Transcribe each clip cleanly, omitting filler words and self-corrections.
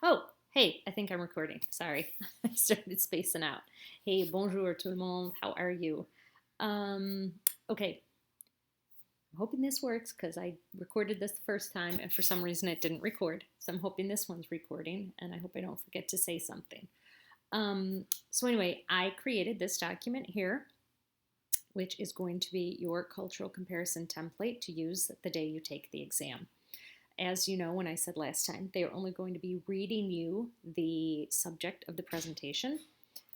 Oh, hey, I think I'm recording. Sorry, I started spacing out. Hey, bonjour tout le monde. How are you? Um, okay, I'm hoping this works because I recorded this the first time and for some reason it didn't record. So I'm hoping this one's recording and I hope I don't forget to say something. So anyway, I created this document here, which is going to be your cultural comparison template to use the day you take the exam. As you know, when I said last time, they are only going to be reading you the subject of the presentation.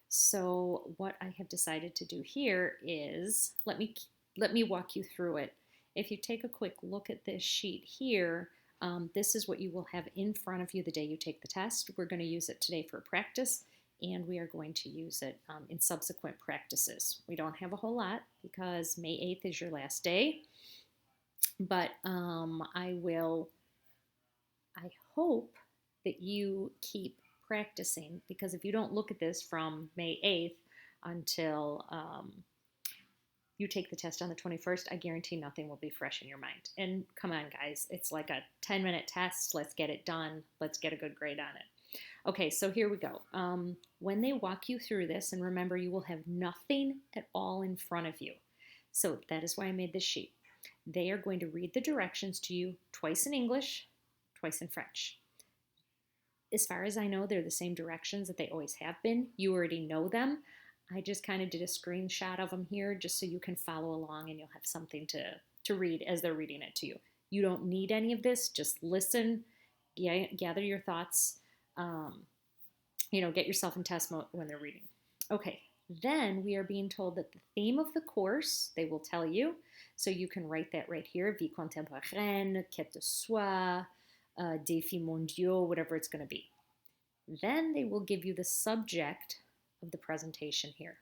So what I have decided to do here is let me walk you through it. If you take a quick look at this sheet here, this is what you will have in front of you the day you take the test. We're going to use it today for practice, and we are going to use it in subsequent practices. We don't have a whole lot because May 8th is your last day, but I hope that you keep practicing, because if you don't look at this from May 8th until you take the test on the 21st, I guarantee nothing will be fresh in your mind. And come on, guys, it's like a 10-minute test. Let's get it done. Let's get a good grade on it. Okay, so here we go. When they walk you through this, and remember, you will have nothing at all in front of you. So that is why I made this sheet. They are going to read the directions to you twice in English, twice in French. As far as I know, they're the same directions that they always have been. You already know them. I just kind of did a screenshot of them here just so you can follow along and you'll have something to read as they're reading it to you. You don't need any of this. Just listen, gather your thoughts, get yourself in test mode when they're reading. Okay, then we are being told that the theme of the course, they will tell you. So you can write that right here, vie contemporaine, quête de soi, défis mondiaux, whatever it's going to be. Then they will give you the subject of the presentation here.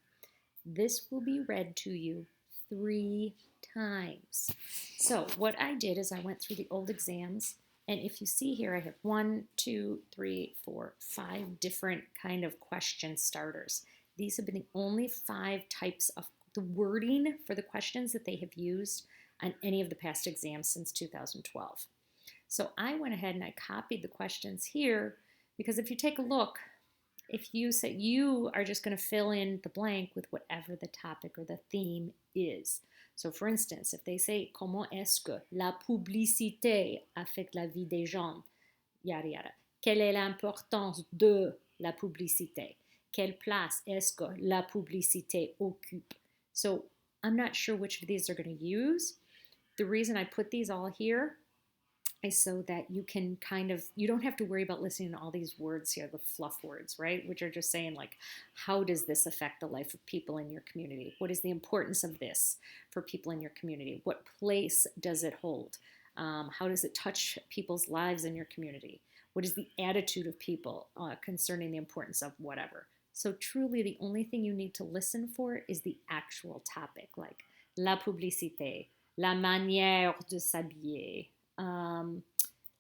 This will be read to you 3 times. So what I did is I went through the old exams, and if you see here, I have 1, 2, 3, 4, 5 different kind of question starters. These have been the only 5 types of the wording for the questions that they have used on any of the past exams since 2012. So I went ahead and I copied the questions here, because if you take a look, if you say you are just going to fill in the blank with whatever the topic or the theme is. So for instance, if they say comment est-ce que la publicité affecte la vie des gens, yada yada. Quelle est l'importance de la publicité? Quelle place est-ce que la publicité occupe? So I'm not sure which of these they're going to use. The reason I put these all here is so that you can you don't have to worry about listening to all these words here, the fluff words, right? Which are just saying like, how does this affect the life of people in your community? What is the importance of this for people in your community? What place does it hold? How does it touch people's lives in your community? What is the attitude of people concerning the importance of whatever? So truly the only thing you need to listen for is the actual topic, like la publicité, la manière de s'habiller,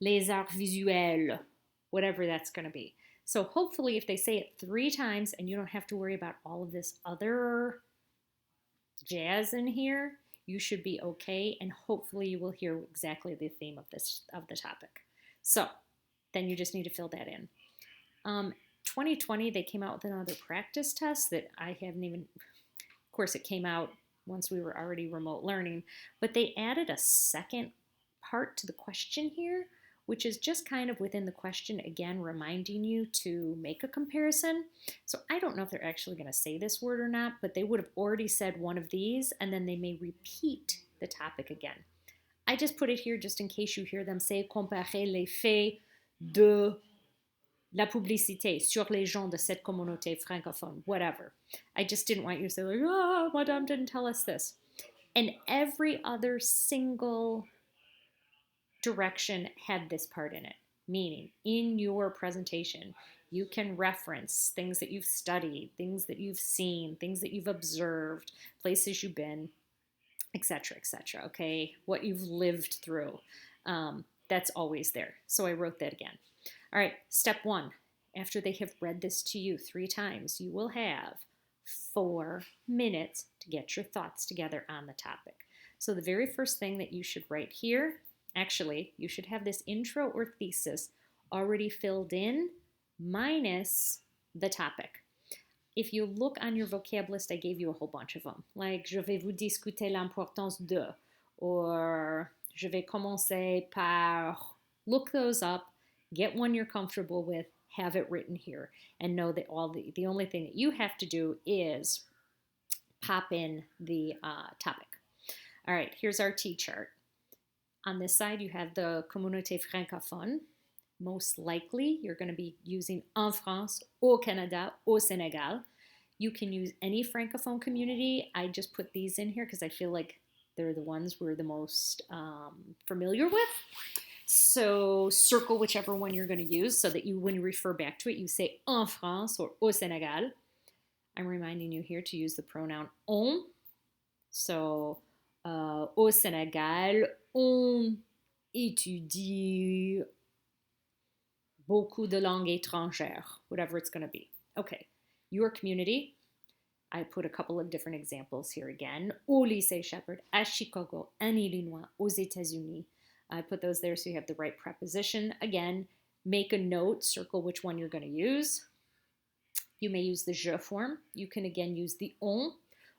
les arts visuels, whatever that's going to be. So hopefully if they say it 3 times and you don't have to worry about all of this other jazz in here, you should be okay, and hopefully you will hear exactly the theme of the topic. So then you just need to fill that in. 2020, they came out with another practice test that I haven't even, of course it came out once we were already remote learning, but they added a second part to the question here, which is just kind of within the question, again, reminding you to make a comparison. So I don't know if they're actually going to say this word or not, but they would have already said one of these, and then they may repeat the topic again. I just put it here just in case you hear them say comparer les faits de la publicité sur les gens de cette communauté francophone, whatever. I just didn't want you to say like, oh, madame didn't tell us this. And every other single direction had this part in it, meaning in your presentation, you can reference things that you've studied, things that you've seen, things that you've observed, places you've been, etc., etc., okay? What you've lived through. That's always there. So I wrote that again. All right, step 1. After they have read this to you 3 times, you will have 4 minutes to get your thoughts together on the topic. So the very first thing that you should write here, actually, you should have this intro or thesis already filled in minus the topic. If you look on your vocab list, I gave you a whole bunch of them. Like, je vais vous discuter l'importance de, or je vais commencer par. Look those up, get one you're comfortable with, have it written here, and know that the only thing that you have to do is pop in the topic. All right, here's our T-chart. On this side, you have the communauté francophone. Most likely, you're going to be using en France, au Canada, au Sénégal. You can use any francophone community. I just put these in here because I feel like they're the ones we're the most familiar with. So circle whichever one you're going to use so that you, when you refer back to it, you say en France or au Sénégal. I'm reminding you here to use the pronoun on. So au Sénégal, on étudie beaucoup de langues étrangères, whatever it's going to be. Okay, your community. I put a couple of different examples here again. Au lycée Shepherd, à Chicago, en Illinois, aux États-Unis. I put those there so you have the right preposition. Again, make a note, circle which one you're going to use. You may use the je form. You can again use the on.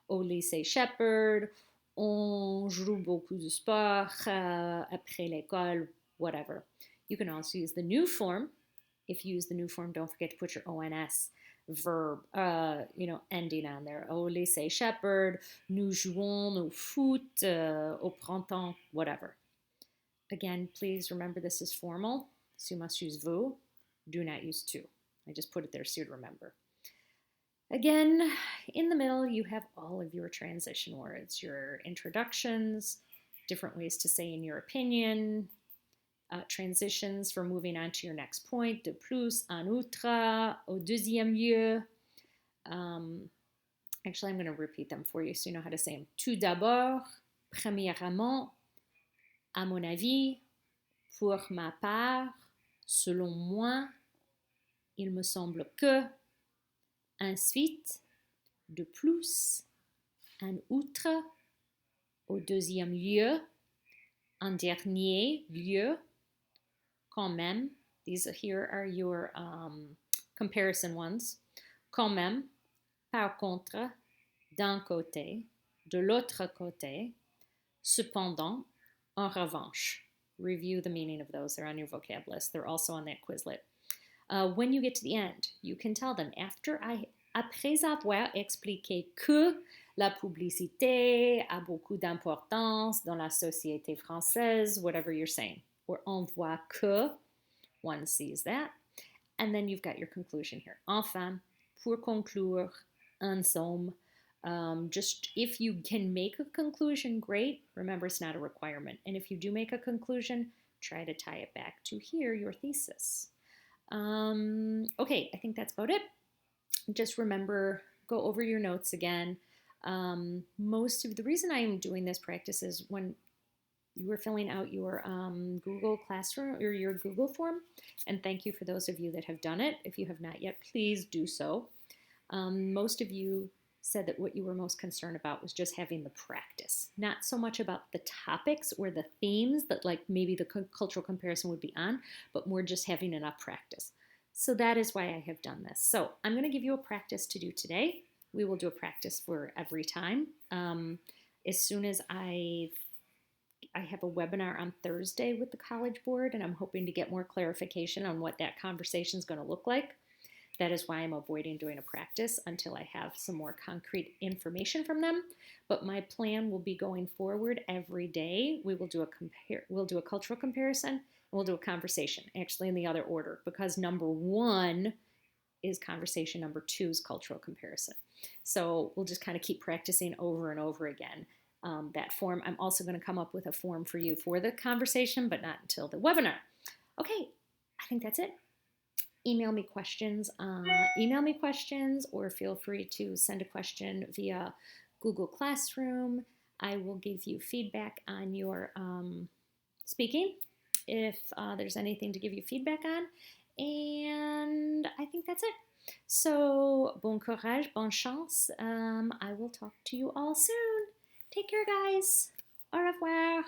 Au lycée Shepherd, on joue beaucoup de sport, après l'école, whatever. You can also use the new form. If you use the new form, don't forget to put your ONS verb, ending on there. Au lycée Shepherd, nous jouons au foot, au printemps, whatever. Again, please remember this is formal, so you must use vous. Do not use tu. I just put it there so you'd remember. Again, in the middle, you have all of your transition words, your introductions, different ways to say in your opinion, transitions for moving on to your next point, de plus, en outre, au deuxième lieu. Actually, I'm going to repeat them for you so you know how to say them. Tout d'abord, premièrement, à mon avis, pour ma part, selon moi, il me semble que, ensuite, de plus, en outre, au deuxième lieu, en dernier lieu, quand même. These here are your comparison ones. Quand même, par contre, d'un côté, de l'autre côté, cependant, en revanche. Review the meaning of those. They're on your vocab list. They're also on that Quizlet. When you get to the end, you can tell them, après avoir expliqué que la publicité a beaucoup d'importance dans la société française, whatever you're saying. Or on voit que, one sees that. And then you've got your conclusion here. Enfin, pour conclure, en somme, just if you can make a conclusion, great. Remember, it's not a requirement. And if you do make a conclusion, try to tie it back to here, your thesis. Okay, I think that's about it. Just remember, go over your notes again. The reason I'm doing this practice is when you were filling out your Google Classroom or your Google form, and thank you for those of you that have done it. If you have not yet, please do so. Most of you said that what you were most concerned about was just having the practice, not so much about the topics or the themes that like maybe the cultural comparison would be on, but more just having enough practice. So that is why I have done this. So I'm going to give you a practice to do today. We will do a practice for every time. As soon as I have a webinar on Thursday with the College Board, and I'm hoping to get more clarification on what that conversation is going to look like. That is why I'm avoiding doing a practice until I have some more concrete information from them. But my plan will be going forward every day. We will do a cultural comparison, and we'll do a conversation, actually in the other order, because number 1 is conversation, number 2 is cultural comparison. So we'll just kind of keep practicing over and over again. That form, I'm also going to come up with a form for you for the conversation, but not until the webinar. Okay, I think that's it. Email me questions, or feel free to send a question via Google Classroom. I will give you feedback on your speaking if there's anything to give you feedback on. And I think that's it. So, bon courage, bonne chance. I will talk to you all soon. Take care, guys. Au revoir.